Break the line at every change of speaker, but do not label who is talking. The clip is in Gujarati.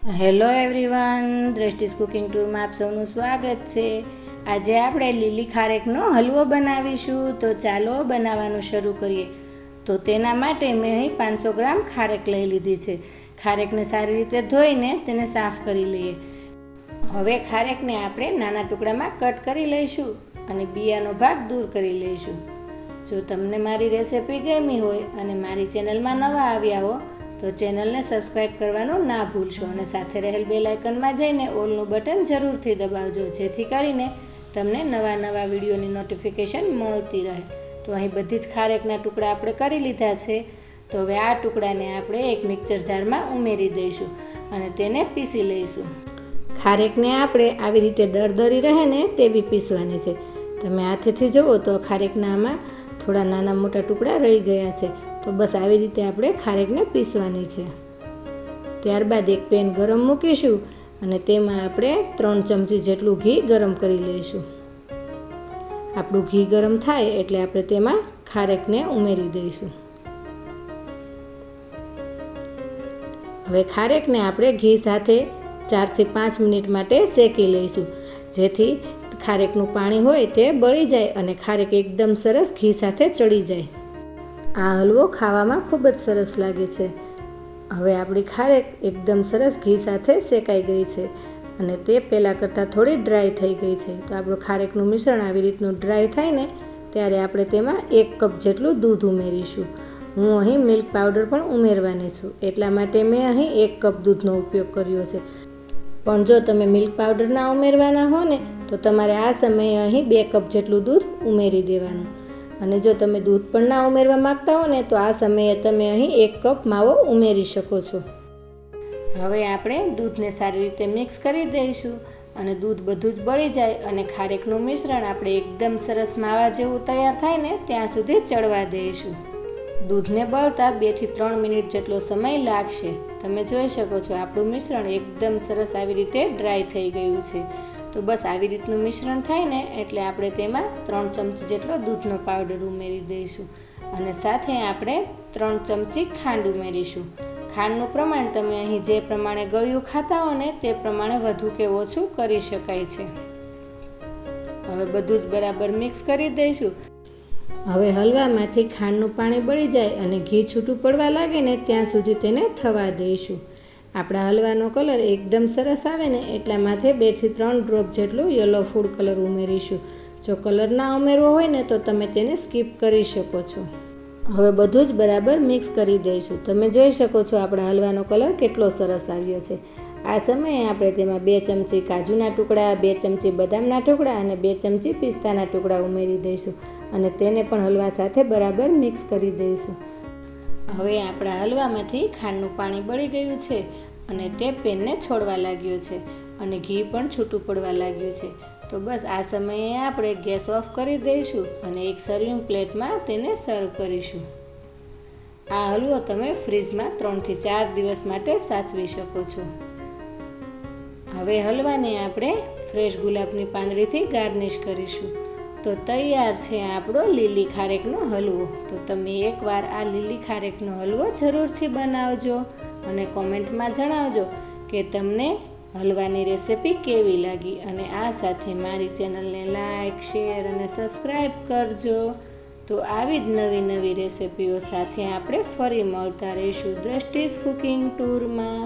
હેલો એવરીવન, દ્રષ્ટિસ કુકિંગ ટૂરમાં આપ સૌનું સ્વાગત છે। આજે આપણે લીલી ખારેકનો હલવો બનાવીશું, તો ચાલો બનાવવાનું શરૂ કરીએ। તો તેના માટે મેં અહીં 500 ગ્રામ ખારેક લઈ લીધી છે। ખારેકને સારી રીતે ધોઈને તેને સાફ કરી લઈએ। હવે ખારેકને આપણે નાના ટુકડામાં કટ કરી લઈશું અને બિયાનો ભાગ દૂર કરી લઈશું। જો તમને મારી રેસિપી ગમી હોય અને મારી ચેનલમાં નવા આવ્યા હો તો ચેનલને સબસ્ક્રાઈબ કરવાનું ના ભૂલશો અને સાથે રહેલ બેલ આઇકનમાં જઈને ઓલનું બટન જરૂરથી દબાવજો, જેથી કરીને તમને નવા વિડીયોની નોટિફિકેશન મળતી રહે। તો અહીં બધી જ ખારેકના ટુકડા આપણે કરી લીધા છે। તો હવે આ ટુકડાને આપણે એક મિક્સર જારમાં ઉમેરી દઈશું અને તેને પીસી લઈશું। ખારેકને આપણે આવી રીતે દરદરી રહે ને તેવી પીસવાની છે। તમે હાથેથી જુઓ તો ખારેકના આમાં થોડા નાના મોટા ટુકડા રહી ગયા છે, તો બસ આવી રીતે આપણે ખારેકને પીસવાની છે। ત્યારબાદ એક પેન ગરમ મૂકીશું અને તેમાં આપણે 3 ચમચી જેટલું ઘી ગરમ કરી લઈશું। આપણું ઘી ગરમ થાય એટલે આપણે તેમાં ખારેકને ઉમેરી દઈશું। હવે ખારેકને આપણે ઘી સાથે 4 થી 5 મિનિટ માટે શેકી લઈશું, જેથી ખારેકનું પાણી હોય તે બળી જાય અને ખારેક એકદમ સરસ ઘી સાથે ચડી જાય। આ હલવો ખાવામાં ખૂબ જ સરસ લાગે છે। હવે આપણી ખારેક એકદમ સરસ ઘી સાથે શેકાઈ ગઈ છે અને તે પહેલાં કરતાં થોડી ડ્રાય થઈ ગઈ છે। તો આપણું ખારેકનું મિશ્રણ આવી રીતનું ડ્રાય થાય ને ત્યારે આપણે તેમાં 1 કપ જેટલું દૂધ ઉમેરીશું। હું અહીં મિલ્ક પાવડર પણ ઉમેરવાની છું, એટલા માટે મેં અહીં 1 કપ દૂધનો ઉપયોગ કર્યો છે। પણ જો તમે મિલ્ક પાવડર ના ઉમેરવાના હો ને તો તમારે આ સમયે અહીં 2 કપ જેટલું દૂધ ઉમેરી દેવાનું। અને જો તમે દૂધ પણ ના ઉમેરવા માંગતા હો ને તો આ સમયે તમે અહીં 1 કપ માવો ઉમેરી શકો છો। હવે આપણે દૂધને સારી રીતે મિક્સ કરી દઈશું અને દૂધ બધું જ બળી જાય અને ખારેકનું મિશ્રણ આપણે એકદમ સરસ માવા જેવું તૈયાર થાય ને ત્યાં સુધી ચડવા દઈશું। દૂધને બળતા 2 થી 3 મિનિટ જેટલો સમય લાગશે। તમે જોઈ શકો છો આપણું મિશ્રણ એકદમ સરસ આવી રીતે ડ્રાય થઈ ગયું છે। તો બસ આવી રીતનું મિશ્રણ થાય ને એટલે આપણે તેમાં 3 ચમચી જેટલો દૂધનો પાવડર ઉમેરી દઈશું અને સાથે આપણે 3 ચમચી ખાંડ ઉમેરીશું। ખાંડનું પ્રમાણ તમે અહીં જે પ્રમાણે ગળ્યું ખાતા હો ને તે પ્રમાણે વધુ કે ઓછું કરી શકાય છે। હવે બધું જ બરાબર મિક્સ કરી દઈશું। હવે હલવામાંથી ખાંડનું પાણી બળી જાય અને ઘી છૂટું પડવા લાગે ને ત્યાં સુધી તેને થવા દઈશું। આપણા હલવાનો કલર એકદમ સરસ આવે ને એટલા માથે 2 થી 3 ડ્રોપ જેટલું યલો ફૂડ કલર ઉમેરીશું। જો કલર ના ઉમેરવો હોય ને તો તમે તેને સ્કીપ કરી શકો છો। હવે બધું જ બરાબર મિક્સ કરી દઈશું। તમે જોઈ શકો છો આપણા હલવાનો કલર કેટલો સરસ આવ્યો છે। આ સમયે આપણે તેમાં 2 ચમચી કાજુના ટુકડા, 2 ચમચી બદામના ટુકડા અને 2 ચમચી પિસ્તાના ટુકડા ઉમેરી દઈશું અને તેને પણ હલવા સાથે બરાબર મિક્સ કરી દઈશું। હવે આપણા હલવામાંથી ખાંડનું પાણી બળી ગયું છે અને તે પેનને છોડવા લાગ્યો છે અને ઘી પણ છૂટું પડવા લાગ્યું છે। તો બસ આ સમયે આપણે ગેસ ઓફ કરી દઈશું અને એક સર્વિંગ પ્લેટમાં તેને સર્વ કરીશું। આ હલવો તમે ફ્રીજમાં 3 થી 4 દિવસ માટે સાચવી શકો છો। હવે હલવાને આપણે ફ્રેશ ગુલાબની પાંદડીથી ગાર્નિશ કરીશું। તો તૈયાર છે આપણો લીલી ખારેકનો હલવો। તો તમે એકવાર આ લીલી ખારેકનો હલવો જરૂરથી બનાવજો અને કોમેન્ટમાં જણાવજો કે તમને હલવાની રેસિપી કેવી લાગી અને આ સાથે મારી ચેનલને લાઈક, શેર અને સબસ્ક્રાઈબ કરજો। તો આવી જ નવી રેસિપીઓ સાથે આપણે ફરી મળતા રહીશું દ્રષ્ટિસ કુકિંગ ટૂરમાં।